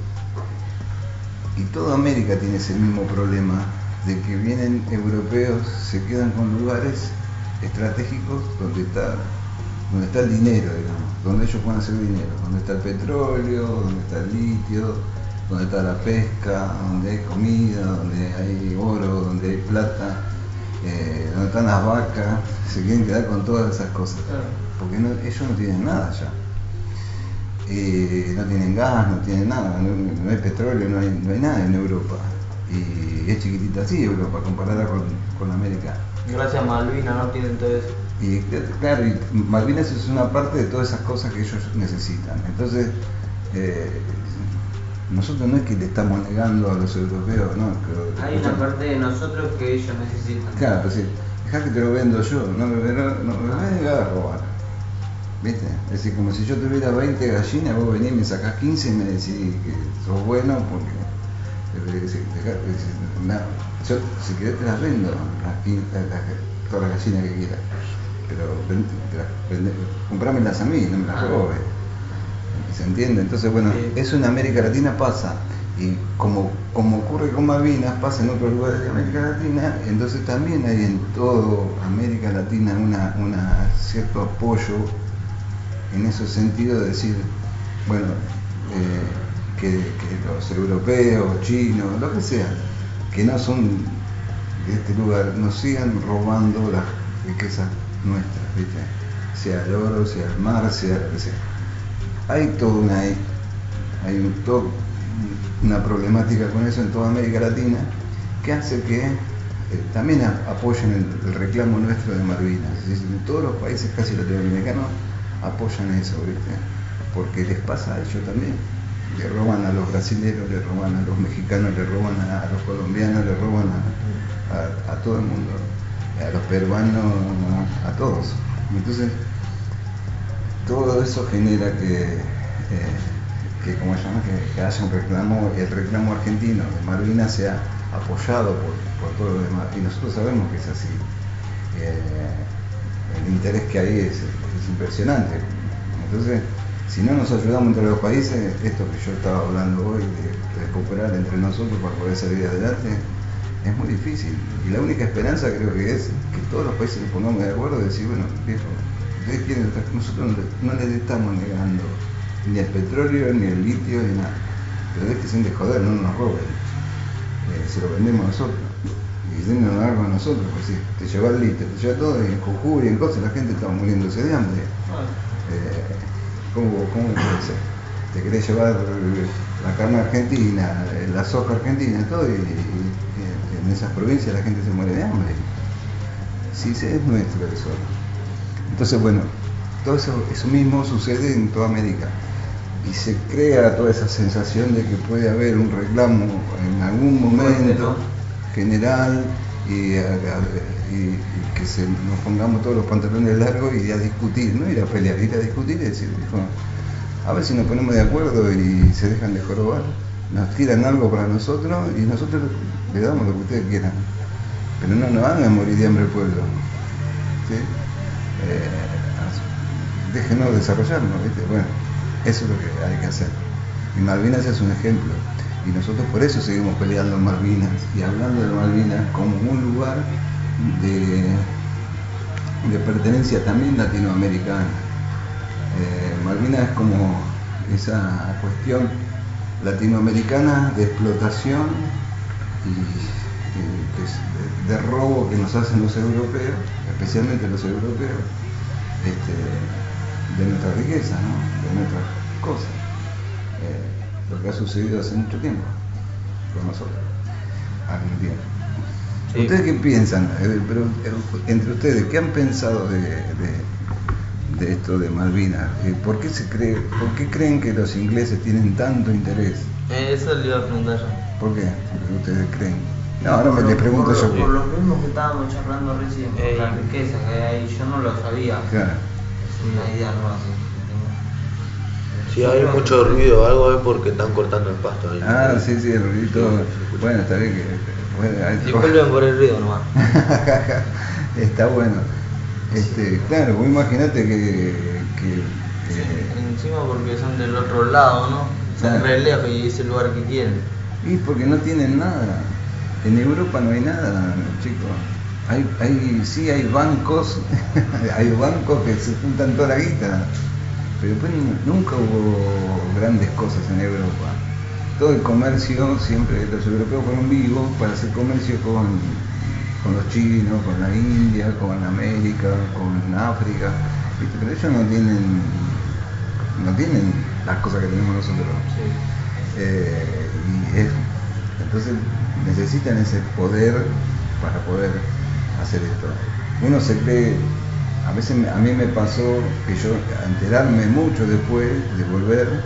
y toda América tiene ese mismo problema de que vienen europeos, se quedan con lugares estratégicos donde está el dinero, digamos, donde ellos pueden hacer dinero, donde está el petróleo, donde está el litio, donde está la pesca, donde hay comida, donde hay oro, donde hay plata, donde están las vacas. Se quieren quedar con todas esas cosas, porque ellos no tienen nada ya. No tienen gas, no tienen nada, no hay petróleo, no hay nada en Europa, y es chiquitita así Europa comparada con América. Gracias a Malvinas no tienen todo eso. Y claro, y Malvinas es una parte de todas esas cosas que ellos necesitan. Entonces, nosotros no es que le estamos negando a los europeos, no. Hay una parte de nosotros que ellos necesitan. Claro, sí. Dejá que te lo vendo yo, no me vengas a robar. ¿Viste? Es decir, como si yo tuviera 20 gallinas, vos venís, me sacás 15 y me decís que sos bueno porque... yo, si querés te las vendo, todas las gallinas que quieras, pero comprámelas a mí, no me las robes. ¿Se entiende? Entonces, bueno, eso en América Latina pasa, y como ocurre con Malvinas, pasa en otros lugares de América Latina. Entonces también hay en toda América Latina una cierto apoyo en ese sentido de decir, bueno, que los europeos, chinos, lo que sea, que no son de este lugar, nos sigan robando las riquezas nuestras, ¿viste? Sea el oro, sea el mar, sea lo que sea. Hay todo una problemática con eso en toda América Latina, que hace que también apoyen el reclamo nuestro de Malvinas. Es decir, todos los países casi latinoamericanos apoyan eso, ¿viste? Porque les pasa a ellos también. Le roban a los brasileños, le roban a los mexicanos, le roban a los colombianos, le roban a todo el mundo, a los peruanos, a todos. Entonces, todo eso genera que como se llama, que haya un reclamo, el reclamo argentino de Malvinas sea apoyado por todo lo demás. Y nosotros sabemos que es así. El interés que hay es impresionante. Entonces, si no nos ayudamos entre los países, esto que yo estaba hablando hoy, de cooperar entre nosotros para poder salir adelante, es muy difícil. Y la única esperanza creo que es que todos los países nos pongamos de acuerdo y decir, bueno, viejo, ustedes quieren, nosotros no les estamos negando ni el petróleo, ni el litio, ni nada. Pero déjense de joder, no nos roben. Se lo vendemos nosotros. Y dennos algo a nosotros, pues si te lleva el litio, te lleva todo, y en Jujuy, en cosas, la gente está muriéndose de hambre. ¿Cómo puede ser? Te querés llevar la carne argentina, la soja argentina, todo, y en esas provincias la gente se muere de hambre. Sí, es nuestro eso. Entonces, bueno, todo eso mismo sucede en toda América. Y se crea toda esa sensación de que puede haber un reclamo en algún momento general y que nos pongamos todos los pantalones largos y a discutir, no ir a pelear, ir a discutir y decir, a ver si nos ponemos de acuerdo y se dejan de jorobar, nos tiran algo para nosotros y nosotros le damos lo que ustedes quieran, pero no nos van a morir de hambre el pueblo, ¿sí? Déjenos desarrollarnos, ¿viste? Bueno, eso es lo que hay que hacer. Y Malvinas es un ejemplo. Y nosotros por eso seguimos peleando en Malvinas y hablando de Malvinas como un lugar de pertenencia también latinoamericana. Malvinas es como esa cuestión latinoamericana de explotación y de robo que nos hacen los europeos, especialmente los europeos, de nuestra riqueza, ¿no? De nuestras cosas. Lo que ha sucedido hace mucho tiempo con nosotros, Argentina. Sí. ¿Ustedes qué piensan? Pero entre ustedes, ¿qué han pensado de esto de Malvinas? ¿Por qué creen que los ingleses tienen tanto interés? Eso le iba a preguntar yo. ¿Por qué? Porque ustedes creen. No, ahora les pregunto yo. Por lo mismo que estábamos charlando recién, por la riqueza que hay ahí, yo no lo sabía. Claro. Es una idea nueva. Si hay mucho ruido o algo es porque están cortando el pasto ahí. Ah, sí, el ruidito. Bueno, está bien que... Bueno, disculpen por el ruido nomás. Está bueno. Claro, vos imaginate que encima porque son del otro lado, ¿no? Son re lejos y es el lugar que quieren. Y porque no tienen nada. En Europa no hay nada, chicos. Sí hay bancos, hay bancos que se juntan toda la guita. Pero después nunca hubo grandes cosas en Europa. Todo el comercio, siempre los europeos fueron vivos para hacer comercio con los chinos, con la India, con América, con África, ¿viste? Pero ellos no tienen las cosas que tenemos nosotros. Sí. Entonces necesitan ese poder para poder hacer esto. Uno se cree. A veces a mí me pasó que yo, a enterarme mucho después de volver,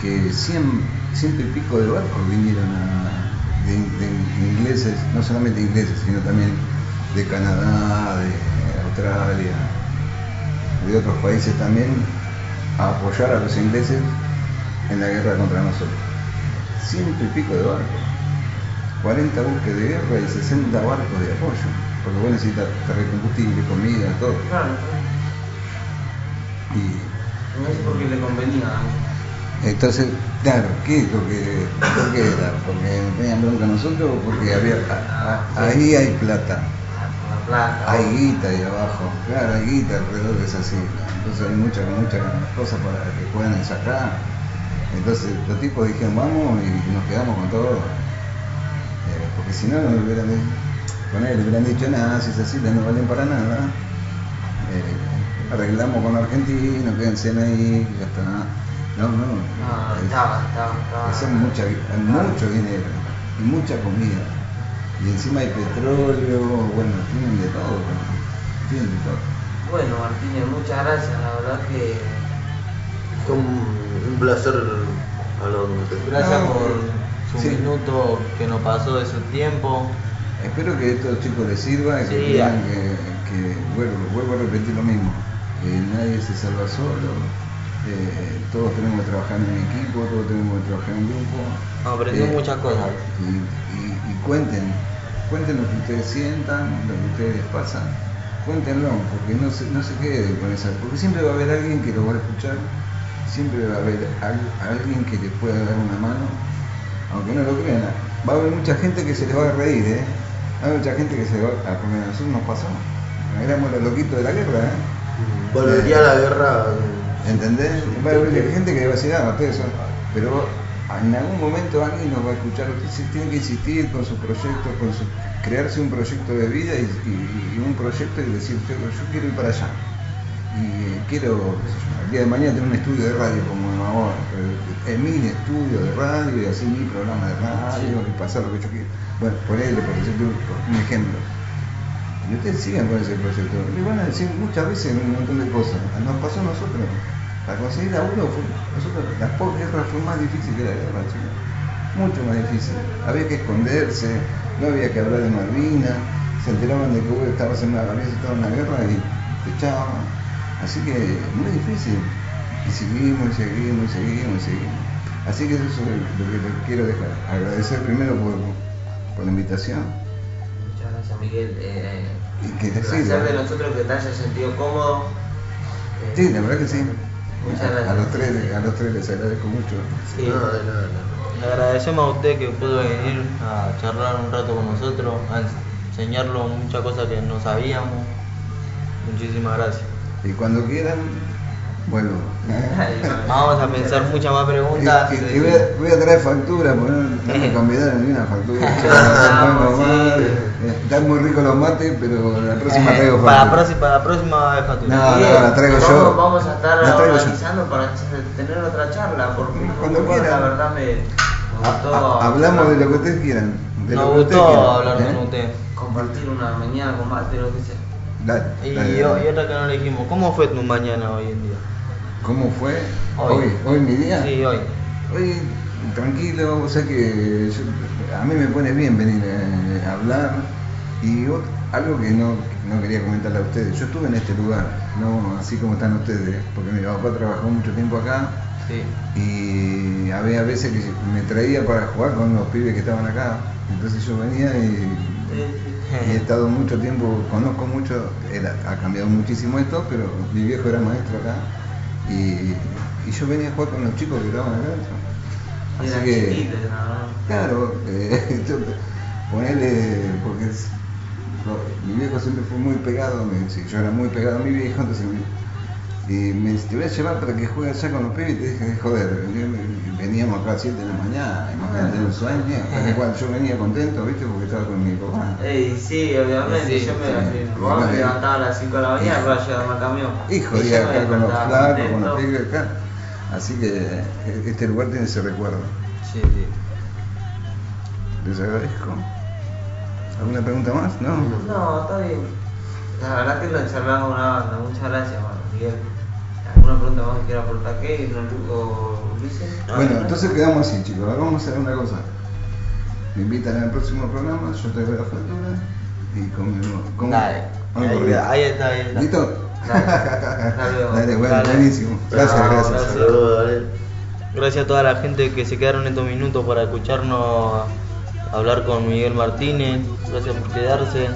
que ciento y pico de barcos vinieron de ingleses, no solamente ingleses, sino también de Canadá, de Australia, de otros países también, a apoyar a los ingleses en la guerra contra nosotros. Ciento y pico de barcos, 40 buques de guerra y 60 barcos de apoyo. Porque vos necesitas combustible, comida, todo. Claro. Y no es porque le convenía. Entonces, claro, ¿qué es lo que era? ¿Porque tenían bronca nosotros o porque ahí hay plata? La plata. Hay guita ahí abajo, claro, hay guita alrededor de esa isla. Entonces hay muchas cosas para que puedan sacar. Entonces los tipos dijeron vamos y nos quedamos con todo. Porque si no, no le hubieran dicho nada, si esas islas no valen para nada. Arreglamos con los argentinos, quédense ahí, ya está. No, no. No, es- estaba. Hacen mucho dinero y mucha comida. Y encima hay petróleo, bueno, tienen de todo. Tienen de todo. Bueno, Martínez, muchas gracias, la verdad que Fue un placer hablar con usted. Gracias No, por su sí. minuto que nos pasó de su tiempo. Espero que a estos chicos les sirva y que Sí, vean que vuelvo a repetir lo mismo. Nadie se salva solo. Todos tenemos que trabajar en equipo, todos tenemos que trabajar en grupo. Aprendió muchas cosas. Y cuenten lo que ustedes sientan, lo que ustedes les pasa, cuéntenlo, porque no se quede con esa, porque siempre va a haber alguien que lo va a escuchar, siempre va a haber alguien que les pueda dar una mano, aunque no lo crean, va a haber mucha gente que se les va a reír, va a haber mucha gente que se va a, porque a nosotros nos pasó, éramos los loquitos de la guerra, Volvería a la guerra. ¿entendés? Va a haber gente que va a decir, ustedes son, pero en algún momento alguien nos va a escuchar, usted tiene que insistir con su proyecto, crearse un proyecto de vida y un proyecto y decir, yo quiero ir para allá. Y quiero, qué sé yo, el día de mañana tener un estudio de radio como ahora, es mi estudio de radio y así mi programa de radio y pasar lo que yo quiero. Bueno, ponele, por decirte un ejemplo. Y ustedes sigan con ese proyecto. Le van a decir muchas veces un montón de cosas. Nos pasó a nosotros. Para conseguir laburo, la posguerra fue más difícil que la guerra, chicos. Mucho más difícil. Había que esconderse, no había que hablar de Malvinas, se enteraban de que vos habías estado en la guerra y te echaban. Así que muy difícil. Y seguimos. Así que eso es lo que les quiero dejar. Agradecer primero por la invitación. muchas gracias, Miguel. Y que te Placer sirva. de nosotros que te hayas sentido cómodo. Sí, la verdad que sí. Muchas gracias. A los tres les agradezco mucho. Sí. No, de nada. Le agradecemos a usted que pudo venir a charlar un rato con nosotros, a enseñarnos muchas cosas que no sabíamos. Muchísimas gracias. Y cuando quieran, vuelvo. Vamos a pensar muchas más preguntas. Y voy a traer factura, porque no me convidaron ni una factura. Están muy ricos los mates, pero la próxima traigo Para factura. la próxima vez factura. No, Miguel, la traigo yo. Vamos a estar La traigo yo. organizando para tener otra charla, porque Cuando bueno, quieran. la verdad me gustó Hablamos de lo que ustedes quieran. De Nos lo que ustedes gustó quieran, hablar ¿eh? con usted. compartir una mañana con mate, lo que sea. Dale, Y dale. otra que no le dijimos, ¿cómo fue tu mañana hoy en día? ¿Cómo fue? Hoy. Hoy mi día. Sí, hoy. Hoy tranquilo, o sea que a mí me pone bien venir a hablar y algo que no quería comentarle a ustedes. Yo estuve en este lugar, no así como están ustedes, porque mi papá trabajó mucho tiempo acá Sí. y había veces que me traía para jugar con los pibes que estaban acá. Entonces yo venía y he estado mucho tiempo, conozco mucho, ha cambiado muchísimo esto, pero mi viejo era maestro acá y yo venía a jugar con los chicos que estaban acá. Así Eran que, chiquitos, ¿no? claro, ponele, porque mi viejo siempre fue muy pegado, yo era muy pegado a mi viejo, entonces te voy a llevar para que juegues allá con los pibes y te dejes de joder. Veníamos acá a 7 de la mañana, imagínate un sueño, con el cual yo venía contento, ¿viste? Porque estaba con mi papá. Sí, obviamente, Sí, yo sí. mi papá me levantaba a las 5 de la mañana para llevarme al camión. Y Y jodía yo me acá con los despertaba flacos, con contento. los pibes acá. Así que este lugar tiene ese recuerdo. Sí, sí. Les agradezco. ¿Alguna pregunta más? ¿No? No, está bien. La verdad que lo charlamos una banda. Muchas gracias, Miguel. ¿Alguna pregunta más que quiera aportar? ¿Qué? ¿O Ulises? Bueno, entonces quedamos así, chicos. Ahora vamos a hacer una cosa. Me invitan al próximo programa, yo traigo la factura y comemos. Dale. Ahí está. ¿Listo? Dale. Hasta luego. Dale, bueno, Dale. buenísimo. Gracias, Chao, gracias. gracias. Saludos, Daniel. Gracias a toda la gente que se quedaron estos minutos para escucharnos hablar con Miguel Martínez. Gracias por quedarse.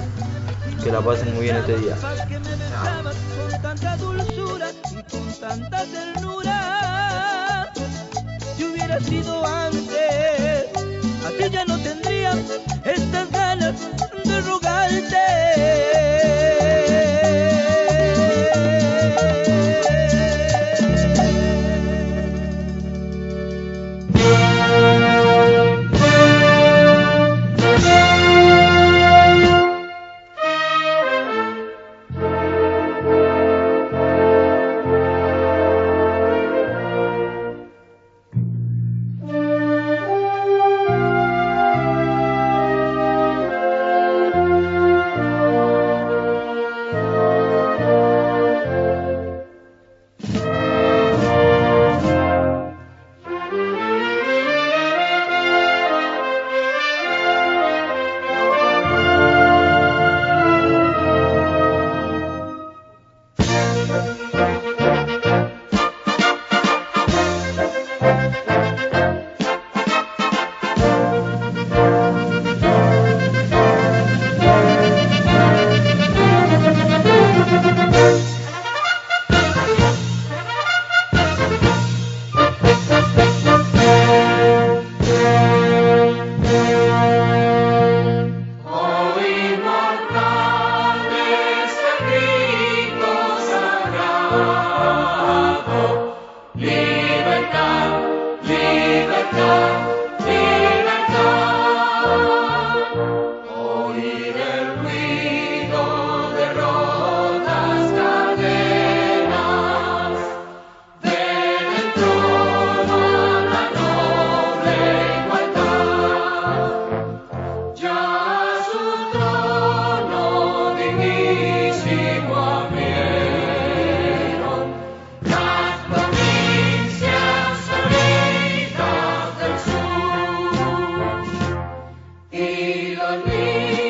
Que la pasen muy bien este día. Que me besabas con tanta dulzura y con tanta ternura. Si hubiera sido antes, a ti ya no tendría estas ganas de rogarte. dormir, dormir.